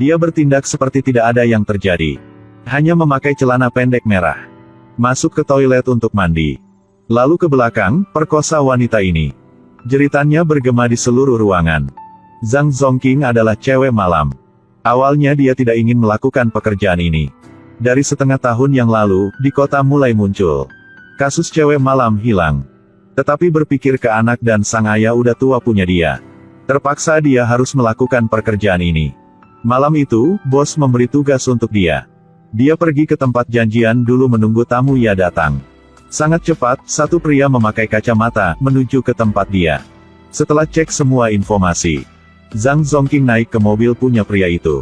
Dia bertindak seperti tidak ada yang terjadi. Hanya memakai celana pendek merah. Masuk ke toilet untuk mandi. Lalu ke belakang, perkosa wanita ini. Jeritannya bergema di seluruh ruangan. Zhang Zongqing adalah cewek malam. Awalnya dia tidak ingin melakukan pekerjaan ini. Dari setengah tahun yang lalu, di kota mulai muncul kasus cewek malam hilang. Tetapi berpikir ke anak dan sang ayah udah tua punya dia. Terpaksa dia harus melakukan pekerjaan ini. Malam itu, bos memberi tugas untuk dia. Dia pergi ke tempat janjian dulu menunggu tamu ia datang. Sangat cepat, satu pria memakai kacamata, menuju ke tempat dia. Setelah cek semua informasi, Zhang Zongqing naik ke mobil punya pria itu.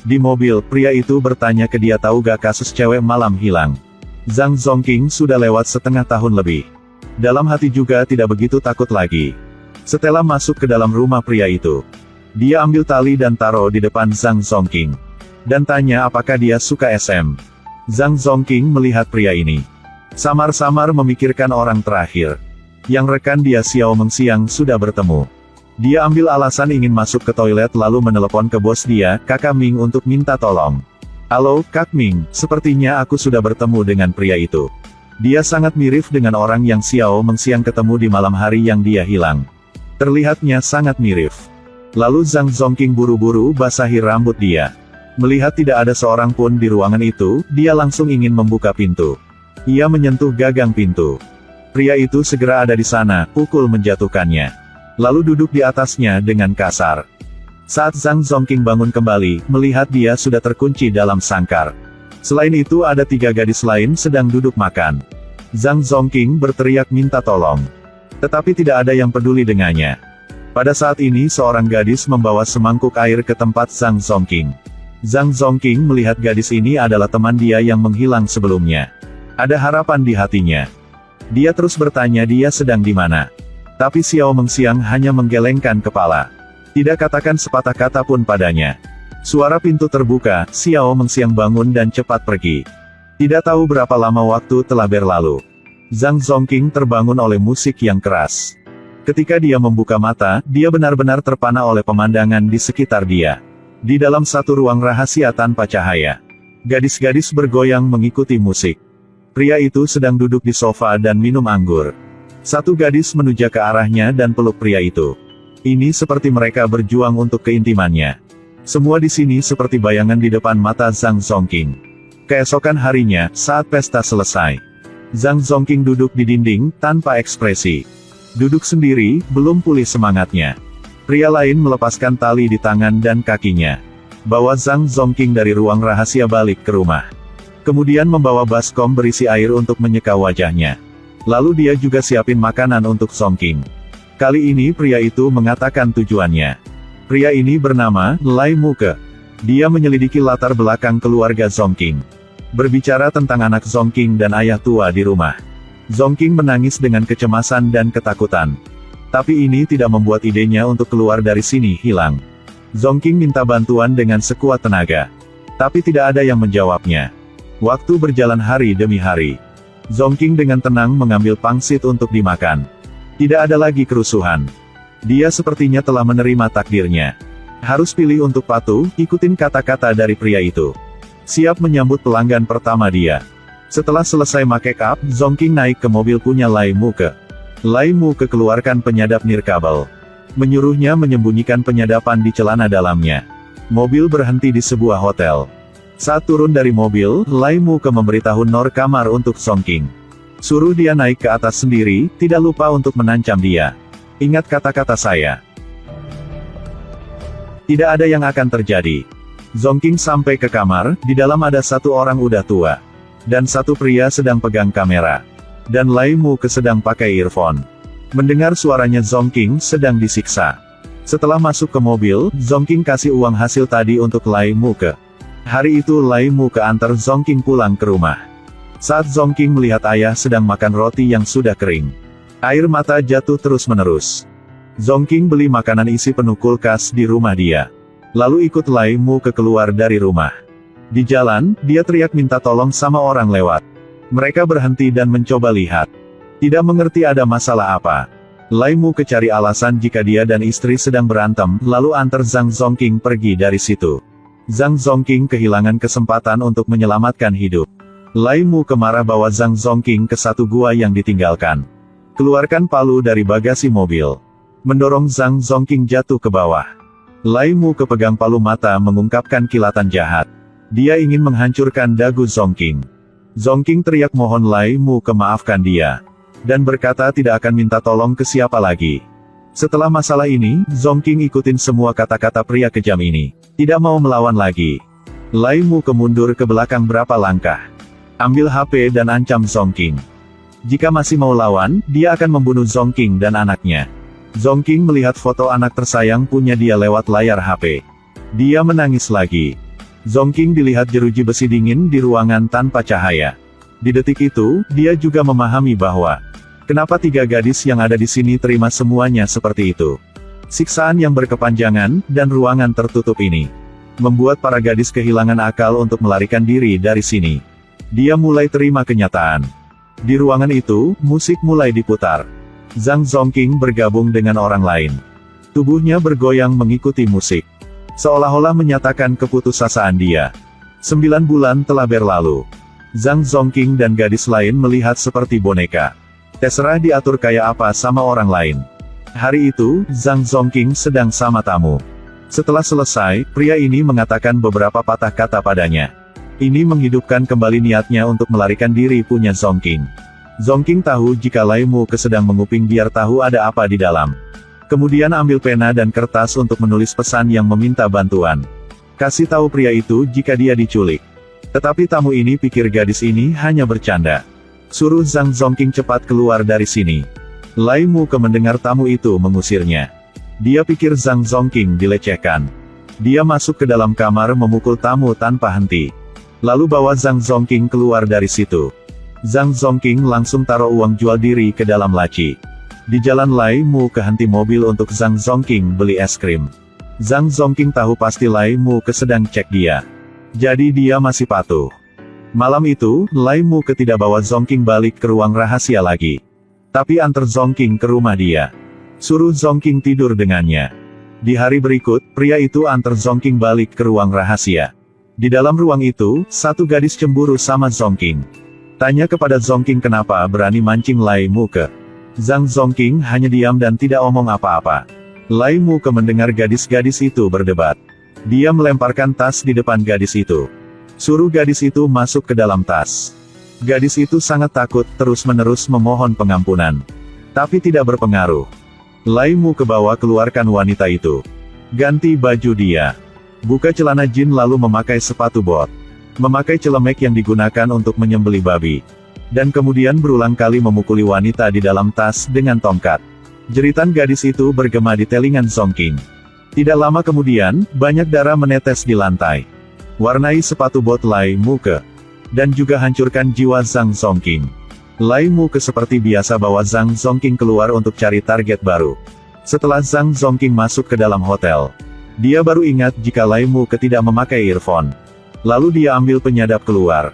Di mobil, pria itu bertanya ke dia tahu gak kasus cewek malam hilang. Zhang Zongqing sudah lewat setengah tahun lebih. Dalam hati juga tidak begitu takut lagi. Setelah masuk ke dalam rumah pria itu, dia ambil tali dan taruh di depan Zhang Zongqing. Dan tanya apakah dia suka SM. Zhang Zongqing melihat pria ini. Samar-samar memikirkan orang terakhir. Yang rekan dia Xiao Mengxiang sudah bertemu. Dia ambil alasan ingin masuk ke toilet lalu menelepon ke bos dia, Kakak Ming untuk minta tolong. Halo, Kak Ming, sepertinya aku sudah bertemu dengan pria itu. Dia sangat mirip dengan orang yang Xiao Mengxiang ketemu di malam hari yang dia hilang. Terlihatnya sangat mirip. Lalu Zhang Zongqing buru-buru basahi rambut dia. Melihat tidak ada seorang pun di ruangan itu, dia langsung ingin membuka pintu. Ia menyentuh gagang pintu. Pria itu segera ada di sana, pukul menjatuhkannya. Lalu duduk di atasnya dengan kasar. Saat Zhang Zongqing bangun kembali, melihat dia sudah terkunci dalam sangkar. Selain itu ada 3 gadis lain sedang duduk makan. Zhang Zongqing berteriak minta tolong. Tetapi tidak ada yang peduli dengannya. Pada saat ini seorang gadis membawa semangkuk air ke tempat Zhang Zongqing. Zhang Zongqing melihat gadis ini adalah teman dia yang menghilang sebelumnya. Ada harapan di hatinya. Dia terus bertanya dia sedang di mana. Tapi Xiao Mengxiang hanya menggelengkan kepala. Tidak katakan sepatah kata pun padanya. Suara pintu terbuka, Xiao Mengxiang bangun dan cepat pergi. Tidak tahu berapa lama waktu telah berlalu. Zhang Zongqing terbangun oleh musik yang keras. Ketika dia membuka mata, dia benar-benar terpana oleh pemandangan di sekitar dia. Di dalam satu ruang rahasia tanpa cahaya. Gadis-gadis bergoyang mengikuti musik. Pria itu sedang duduk di sofa dan minum anggur. Satu gadis menuju ke arahnya dan peluk pria itu. Ini seperti mereka berjuang untuk keintimannya. Semua di sini seperti bayangan di depan mata Zhang Zongqing. Keesokan harinya, saat pesta selesai, Zhang Zongqing duduk di dinding, tanpa ekspresi. Duduk sendiri, belum pulih semangatnya. Pria lain melepaskan tali di tangan dan kakinya. Bawa Zhang Zongqing dari ruang rahasia balik ke rumah. Kemudian membawa baskom berisi air untuk menyeka wajahnya. Lalu dia juga siapin makanan untuk Zongqing. Kali ini pria itu mengatakan tujuannya. Pria ini bernama Lai Muke. Dia menyelidiki latar belakang keluarga Zongqing. Berbicara tentang anak Zongqing dan ayah tua di rumah. Zongqing menangis dengan kecemasan dan ketakutan. Tapi ini tidak membuat idenya untuk keluar dari sini hilang. Zongqing minta bantuan dengan sekuat tenaga. Tapi tidak ada yang menjawabnya. Waktu berjalan hari demi hari. Zongqing dengan tenang mengambil pangsit untuk dimakan. Tidak ada lagi kerusuhan. Dia sepertinya telah menerima takdirnya. Harus pilih untuk patuh, ikutin kata-kata dari pria itu. Siap menyambut pelanggan pertama dia. Setelah selesai make up, Zongqing naik ke mobil punya Lai Muke. Lai Muke keluarkan penyadap nirkabel. Menyuruhnya menyembunyikan penyadapan di celana dalamnya. Mobil berhenti di sebuah hotel. Saat turun dari mobil, Lai Muke memberitahu Nor kamar untuk Zongqing. Suruh dia naik ke atas sendiri, tidak lupa untuk menancam dia. Ingat kata-kata saya. Tidak ada yang akan terjadi. Zongqing sampai ke kamar, di dalam ada satu orang udah tua. Dan satu pria sedang pegang kamera. Dan Lai Muke sedang pakai earphone. Mendengar suaranya Zongqing sedang disiksa. Setelah masuk ke mobil, Zongqing kasih uang hasil tadi untuk Lai Muke. Hari itu Lai Muke antar Zongqing pulang ke rumah. Saat Zongqing melihat ayah sedang makan roti yang sudah kering. Air mata jatuh terus-menerus. Zongqing beli makanan isi penuh kulkas di rumah dia. Lalu ikut Lai Muke keluar dari rumah. Di jalan, dia teriak minta tolong sama orang lewat. Mereka berhenti dan mencoba lihat. Tidak mengerti ada masalah apa. Lai Muke cari alasan jika dia dan istri sedang berantem, lalu antar Zhang Zongqing pergi dari situ. Zhang Zongking kehilangan kesempatan untuk menyelamatkan hidup. Lai Mu marah bawa Zhang Zongking ke satu gua yang ditinggalkan. Keluarkan palu dari bagasi mobil. Mendorong Zhang Zongking jatuh ke bawah. Lai Mu pegang palu mata mengungkapkan kilatan jahat. Dia ingin menghancurkan dagu Zongking. Zongking teriak mohon Lai Mu maafkan dia. Dan berkata tidak akan minta tolong ke siapa lagi. Setelah masalah ini, Zongking ikutin semua kata-kata pria kejam ini. Tidak mau melawan lagi. Lai Mu mundur ke belakang berapa langkah. Ambil HP dan ancam Zongking. Jika masih mau lawan, dia akan membunuh Zongking dan anaknya. Zongking melihat foto anak tersayang punya dia lewat layar HP. Dia menangis lagi. Zongking dilihat jeruji besi dingin di ruangan tanpa cahaya. Di detik itu, dia juga memahami bahwa kenapa 3 gadis yang ada di sini terima semuanya seperti itu. Siksaan yang berkepanjangan, dan ruangan tertutup ini, membuat para gadis kehilangan akal untuk melarikan diri dari sini. Dia mulai terima kenyataan. Di ruangan itu, musik mulai diputar. Zhang Zongking bergabung dengan orang lain. Tubuhnya bergoyang mengikuti musik. Seolah-olah menyatakan keputusasaan dia. 9 bulan telah berlalu. Zhang Zongking dan gadis lain melihat seperti boneka. Terserah diatur kayak apa sama orang lain. Hari itu, Zhang Zongking sedang sama tamu. Setelah selesai, pria ini mengatakan beberapa patah kata padanya. Ini menghidupkan kembali niatnya untuk melarikan diri punya Zongking. Zongking tahu jika Lai Mu sedang menguping biar tahu ada apa di dalam. Kemudian ambil pena dan kertas untuk menulis pesan yang meminta bantuan. Kasih tahu pria itu jika dia diculik. Tetapi tamu ini pikir gadis ini hanya bercanda. Suruh Zhang Zongking cepat keluar dari sini. Lai Mu mendengar tamu itu mengusirnya. Dia pikir Zhang Zongking dilecehkan. Dia masuk ke dalam kamar memukul tamu tanpa henti. Lalu bawa Zhang Zongking keluar dari situ. Zhang Zongking langsung taruh uang jual diri ke dalam laci. Di jalan Lai Mu henti mobil untuk Zhang Zongking beli es krim. Zhang Zongking tahu pasti Lai Mu sedang cek dia. Jadi dia masih patuh. Malam itu, Lai Mu tidak bawa Zongking balik ke ruang rahasia lagi. Tapi antar Zongking ke rumah dia. Suruh Zongking tidur dengannya. Di hari berikut, pria itu antar Zongking balik ke ruang rahasia. Di dalam ruang itu, satu gadis cemburu sama Zongking. Tanya kepada Zongking kenapa berani mancing Lai Mu. Zhang Zongking hanya diam dan tidak omong apa-apa. Lai Mu mendengar gadis-gadis itu berdebat. Dia melemparkan tas di depan gadis itu. Suruh gadis itu masuk ke dalam tas. Gadis itu sangat takut, terus-menerus memohon pengampunan. Tapi tidak berpengaruh. Lai Mu bawa keluarkan wanita itu. Ganti baju dia. Buka celana jin lalu memakai sepatu bot. Memakai celemek yang digunakan untuk menyembelih babi. Dan kemudian berulang kali memukuli wanita di dalam tas dengan tongkat. Jeritan gadis itu bergema di telinga Zongking. Tidak lama kemudian, banyak darah menetes di lantai. Warnai sepatu bot Lai Mu dan juga hancurkan jiwa Zhang Zongking. Lai Mu seperti biasa bawa Zhang Zongking keluar untuk cari target baru. Setelah Zhang Zongking masuk ke dalam hotel, dia baru ingat jika Lai Mu tidak memakai earphone. Lalu dia ambil penyadap keluar.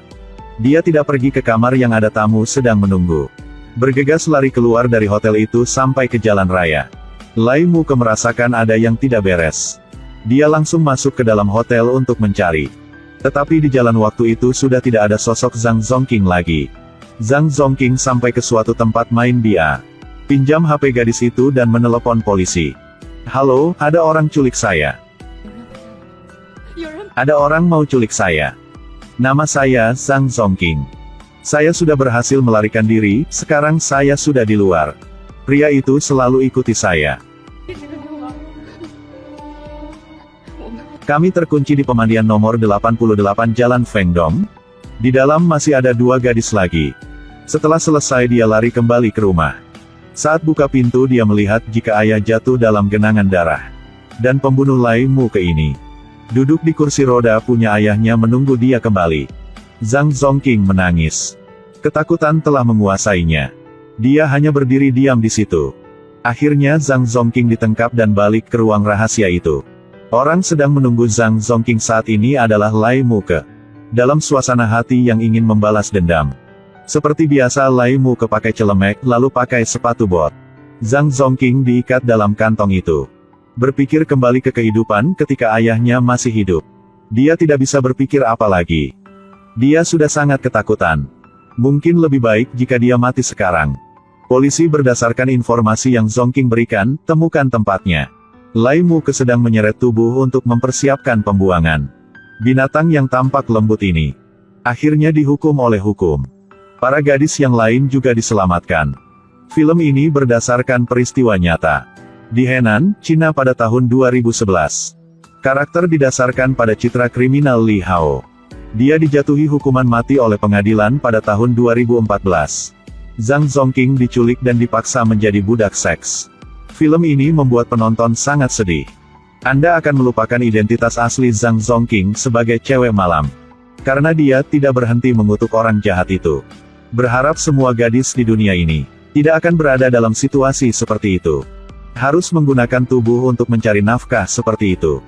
Dia tidak pergi ke kamar yang ada tamu sedang menunggu. Bergegas lari keluar dari hotel itu sampai ke jalan raya. Lai Mu merasakan ada yang tidak beres. Dia langsung masuk ke dalam hotel untuk mencari. Tetapi di jalan waktu itu sudah tidak ada sosok Zhang Zongking lagi. Zhang Zongking sampai ke suatu tempat main bia. Pinjam HP gadis itu dan menelepon polisi. Halo, ada orang culik saya. Ada orang mau culik saya. Nama saya Zhang Zongking. Saya sudah berhasil melarikan diri, sekarang saya sudah di luar. Pria itu selalu ikuti saya. Kami terkunci di pemandian nomor 88 Jalan Fengdong. Di dalam masih ada 2 gadis lagi. Setelah selesai dia lari kembali ke rumah. Saat buka pintu dia melihat jika ayah jatuh dalam genangan darah. Dan pembunuh Lai Mu ini duduk di kursi roda punya ayahnya menunggu dia kembali. Zhang Zongking menangis. Ketakutan telah menguasainya. Dia hanya berdiri diam di situ. Akhirnya Zhang Zongking ditangkap dan balik ke ruang rahasia itu. Orang sedang menunggu Zhang Zongking saat ini adalah Lai Mu dalam suasana hati yang ingin membalas dendam. Seperti biasa Lai Mu pakai celemek lalu pakai sepatu bot. Zhang Zongking diikat dalam kantong itu. Berpikir kembali ke kehidupan ketika ayahnya masih hidup. Dia tidak bisa berpikir apa lagi. Dia sudah sangat ketakutan. Mungkin lebih baik jika dia mati sekarang. Polisi berdasarkan informasi yang Zongking berikan, temukan tempatnya. Lai Muke sedang menyeret tubuh untuk mempersiapkan pembuangan. Binatang yang tampak lembut ini akhirnya dihukum oleh hukum. Para gadis yang lain juga diselamatkan. Film ini berdasarkan peristiwa nyata di Henan, Cina pada tahun 2011. Karakter didasarkan pada citra kriminal Li Hao. Dia dijatuhi hukuman mati oleh pengadilan pada tahun 2014. Zhang Zongking diculik dan dipaksa menjadi budak seks. Film ini membuat penonton sangat sedih. Anda akan melupakan identitas asli Zhang Zongking sebagai cewek malam. Karena dia tidak berhenti mengutuk orang jahat itu. Berharap semua gadis di dunia ini tidak akan berada dalam situasi seperti itu. Harus menggunakan tubuh untuk mencari nafkah seperti itu.